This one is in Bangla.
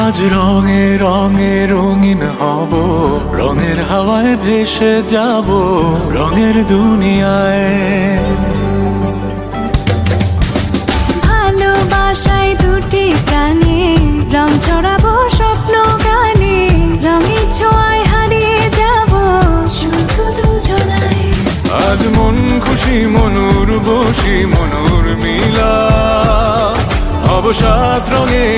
আজ রঙে রঙে রঙিন হব, রঙের হাওয়ায় ভেসে যাব রঙের দুনিয়ায়। ভালোবাসায় দুটি প্রাণে রং ছড়াবো স্বপ্ন গানে, রঙের ছোঁয়ায় হারিয়ে যাব শুধু দুজনায়। আজ মন খুশি মনুর বসি মনুর মিলা, হব সাত রঙে